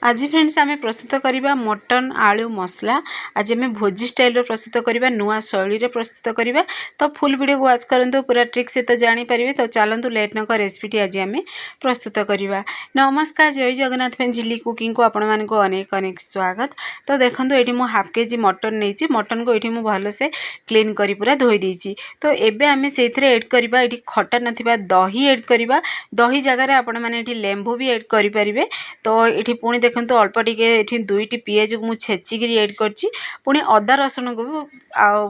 आज फ्रेंड्स आम प्रस्तुत करवा मटन आलू मसला। आज आम भोजी स्टाइल प्रस्तुत करवा नुआ शैली प्रस्तुत करवा। तो फुल वीडियो को वाच करूँ पूरा ट्रिक से तो जानीपारे। तो चलतु लेट नक रेसिपी आज आम प्रस्तुत करवा। नमस्कार, जय जगन्नाथ फ्रेंड झिल्ली कुकिंग को आपण मानक अनेक अनेक स्वागत। तो देखो ये मुझे हाफ केजी मटन नहीं, मटन को ये भलसे क्लीन कर पूरा धोई देती। तो एबे आम से एड करवा, ये खटा नथिबा दही एड करवा। दही जगार आपण मैंने लेंबू भी एड करें। तो ये पुणी देखो अल्प टे दुईटी पिज को मुझे छेचिकी एड करची। पुणी अदा रसुण को भी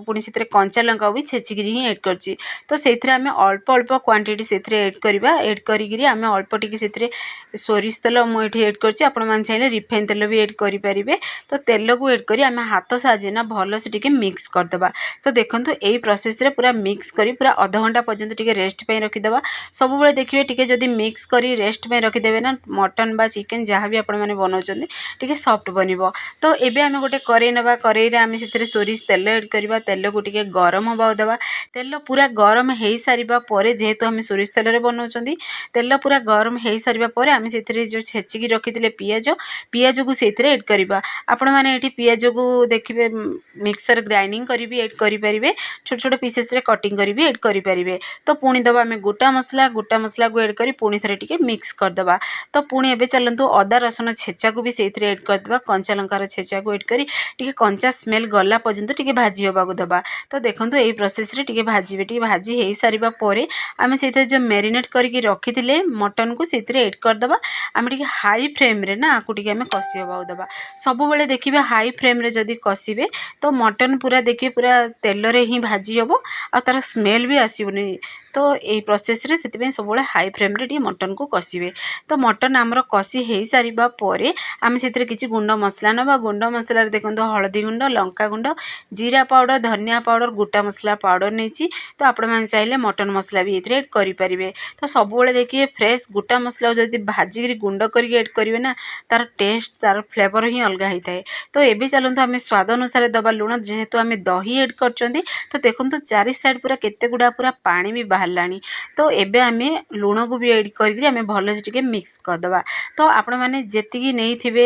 पुणी से कंचा लंका भी छेचिकी ही एड करची। तो से अल्प अल्प क्वांटिटी से एड करवा। एड करी आम अल्प टे से सोरिष तेल मुझे एड करची। आपण मैंने चाहिए रिफाइन तेल भी एड करें। तो तेल को एड करी आम हाथ साजे ना भल से टिके मिक्स करदे। तो देखो यही प्रोसेस रे पूरा मिक्स करी पूरा अध घंटा पर्यंत टिके रेस्ट पे रखीदे। सब बेले देखिए टिके जदि मिक्स करी रेस्ट पे रखीदेवे ना मटन बा चिकेन जहाँ भी आपण मैंने बनाउछन्ती टिके सॉफ्ट बनिबो। तो एबे आमे गोटे करेई नबा। करेई रे आमे सेथिरे सोरिष तेल एड करबा। तेल को टिके गरम होबा देबा। तेल पूरा गरम हेई सारिबा परे, जेहेतु आमे सोरिष तेल रे बनाउछन्ती, तेल पूरा गरम हेई सारिबा परे आमे सेथिरे जो छेचिकी रखिथिले पियाज को सेथिरे एड करबा। आपण माने एठी पियाज को देखिबे मिक्सर ग्राइंडिंग करी भी एड करि परिबे। छोट छोट पीसेस रे कटिंग करी भी एड करि परिबे। तो पुणी दबा आमे गोटा मसला को एड करी पुणी थरे टिके मिक्स कर दबा। तो पुणी एबे चलंतु अदा रसुण छेचा को भी सेथिरे एड कर दबा। कंचा लंकार छेचा को एड करी टिके कंचा स्मेल गला पर्यंत टिके भाजी होबा को दबा। तो देखंतु एई प्रोसेस रे टिके भाजी हेई सारिबा परे आमे सेथिरे जो मैरिनेट करके रखिथिले मटन को सेथिरे एड कर दबा। आमे टिके हाई फ्लेम रे ना आकु टिके आमे कसी होबा को दबा। सब बेले देखिबे हाई फ्लेम रे जदी कसीबे तो मटन पूरा देखिए पूरा तेल रे ही भाजी होबो आ तार स्मेल भी आसीबनी। तो यही प्रोसेस रे सेति सब हाई फ्लेम रे मटन को कसीबे। तो मटन आमर कसी हो सारिबा परे आम से किसी गुंड मसला नबा। गुंड मसला देखो हलदी गुंड, लंका गुंड, जीरा पाउडर, धनिया पाउडर, गोटा मसला पाउडर नहीं। तो आपण मैंने चाहिए मटन मसला भी ये एड करें। तो सब बेले देखिए फ्रेश गोटा मसला जब भाजिक गुंड करके एड करेंगे ना तार टेस्ट तार फ्लेवर ही अलग होता है। तो ये चलते आम स्वाद अनुसार दबा लुण, जेहेतु आम दही एड कर। तो देखो चारि साइड पूरा केते गुड़ा पूरा पानी भी बाहरलानी। तो एबे आमे लुण को भी एड करके आमे भल से टिके मिक्स करदबा। तो आपण माने जेतिकी नहीं थिबे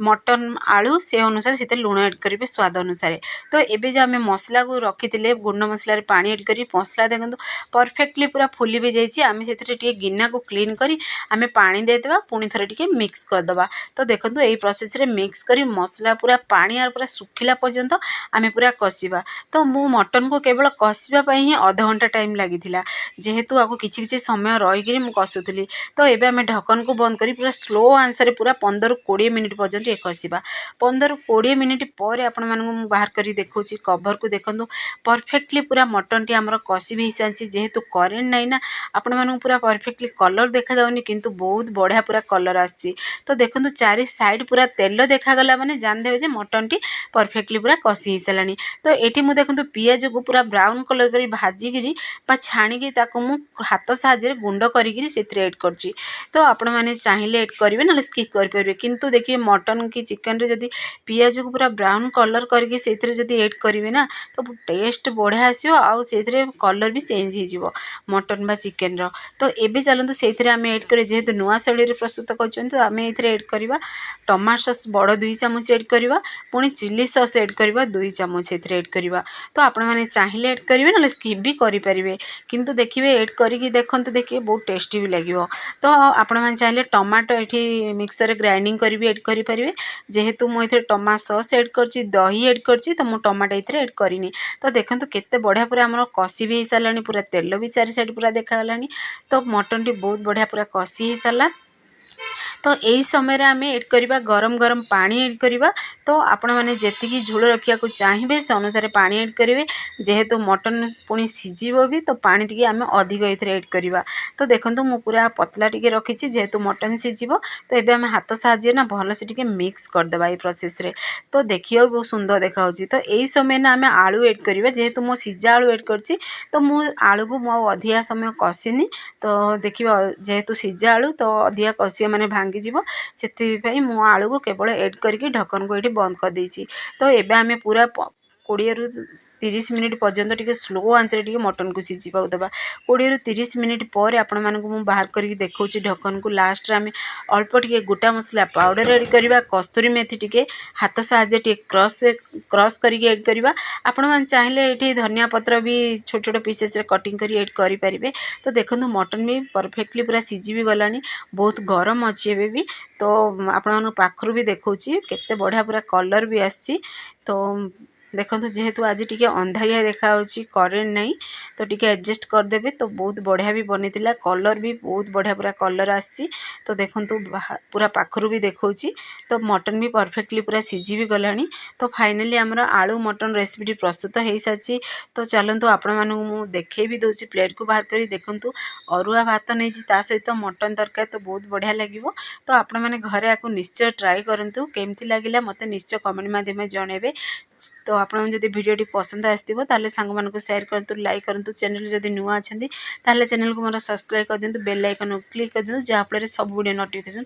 मटन आलू से अनुसार से लुण एड करेंगे स्वाद अनुसार। तो एबे जो आमे मसला को रखिथिले गुंड मसला रे पानी एड करी मसला देखो परफेक्टली पूरा फुली भी जाइए। आमे सेथिरे टिके गिना को क्लीन करी आमे पानी देदेबा। पुणी थरे टिके मिक्स करदबा। तो देखो यही प्रोसेस रे मिक्स करी मसला पूरा पानी आर पूरा सुखिला पर्यंत आमे पूरा कसिबा। तो मु मटन को केवल कसिबा ही अध घंटा टाइम लगी, जेहेतु आपको किसी समय रहीकि कसुली। तो ये आम ढक्कन को बंद करी पूरा स्लो आंसर पूरा 15-20 मिनिट पर्यंत ये कसिबा। 15-20 मिनिट पर आपण मानू बाहर कर देखा कभर को देखूँ परफेक्टली पूरा मटन टी आमर कषि भी सारी। जेहेतु करेन्ट नाई ना आपण मानू पूरा परफेक्टली कलर देखा जाउनी, किंतु बहुत बढ़िया पूरा कलर आसी। तो देखो चारि साइड पूरा तेल देखागला माने जानदेवे मटन टी परफेक्टली पूरा कषि हो सारानी। तो ये मुझे देखो पियाज को पूरा ब्राउन कलर कर भाजिकी छाणिकी हाथ साहाଯ୍य गुंड करी से एड करची। तो आपण मैंने चाहिए एड करेंगे ना स्किप करेंगे। किंतु देखिए मटन की चिकन रे जदि पियाज को पूरा ब्राउन कलर करके से एड करेंगे ना तो टेस्ट बढ़िया आसो आउ से कलर भी चेंज हो मटन बा चिकेन रो। तो एबे चलतु से आम एड करें, जेहेतु नुआ शैली प्रस्तुत कर। तो आम ये एड करवा टमाटो सॉस बड़ 2 चामच एड करवा। पुणी चिली सॉस एड करवा 2 चामच एड करवा। तो आपण मैंने चाहिए एड करेंगे ना स्किप भी करेंगे। किंतु देखिए एड करके देखते देखिए बहुत टेस्टी भी लगे। तो आपण मैंने चाहिए टमाटो ये मिक्सर ग्राइंडिंग करी भी एड करेंगे। जेहेतु मुझे टमाटो सॉस एड कर दही एड कर तो मुझे टमाटो ये एड करनी। तो देखो केते बढ़िया पूरा आम कषि भी हो सारा, पूरा तेल भी चारि साइड पूरा देखागला। तो मटन टी बहुत बढ़िया पूरा कषि हो सारा। तो यही समय आम एड करवा गरम गरम पानी एड करवा। तो आपण मैंने जी झोल रखा चाहिए से अनुसार पानी एड करेंगे। जेहेतु मटन पुणी सीझीब भी तो पानी टी आम अधिक ये एड करवा। तो देखो मु पूरा पतला टी रखी, जेहेतु मटन सीझीब। तो ये आम हाथ साहाଯ୍य ना भल से टिके मिक्स करदे ये प्रोसेस रे। तो देखिए बहुत सुंदर देखा। तो यही समय ना आम आलू एड करवा, जेहेतु मो सीझा आलू एड कर। तो मु आलू को मो अधिका समय कषिनी। तो देखिए जेहेतु सीझा आलू तो अधिका कषिया माने भांगी से मु आलू को केवल एड करके ढक्कन को ये बंद कर देछि। तो एबे आमे पूरा 20 ରୁ 30 मिनिट पर्यंत टिके स्लो आंच रे टिके मटन को सिझिबाक देबा 20 रु 30 मिनिट पर आपण मानक मु बाहर करके देखौची ढक्कन को लास्ट रे आमे अल्प टिके गोटा मसला पाउडर ऐड करबा कस्तूरी मेथी टिके हाथ साहाଯ୍य टिके क्रश करके ऐड करबा आपण मान चाहिले एठी धनिया पत्र भी छोट छोट पीसेस रे कटिंग करी ऐड करि परिबे। तो देखंतु मटन भी परफेक्टली पूरा सिझी भी गलानी बहुत गरम अछि एबे भी। तो आपण मन पाखरु भी देखौची केते बढ़िया पूरा कलर भी आसी। तो देखो जेहेतु आज टिके अंधारिया देखा करेन्ट नहीं तो टिके एडजस्ट करदेबे। तो बहुत बढ़िया भी बनी कलर भी बहुत बढ़िया पूरा कलर आसी। तो देखो पूरा पाखरु भी देखौची तो मटन भी परफेक्टली पूरा सिझी भी गलानी। तो फाइनली आमर आलू मटन रेसिपी प्रस्तुत हो सारी। तो चलतु आपण मानू मु देखे भी दूसरी प्लेट को बाहर करी देखंतु अरुआ भात नहीं सहित मटन तरकारी तो बहुत बढ़िया लगे। तो आपण मैंने घरे आपको निश्चय ट्राए करंतु केमती लगिला मते निश्चय कमेंट माध्यम जनइबे। तो आपन जदि वीडियो पसंद आसथिबो ताले सांग मानको शेयर करतु लाइक करतु चैनल जदि नुआ अछंती ताले चैनल को मोर सब्सक्राइब कर दिंतु बेल आइकन क्लिक कर दिंतु जहाँ फल सब वीडियो नोटिफिकेशन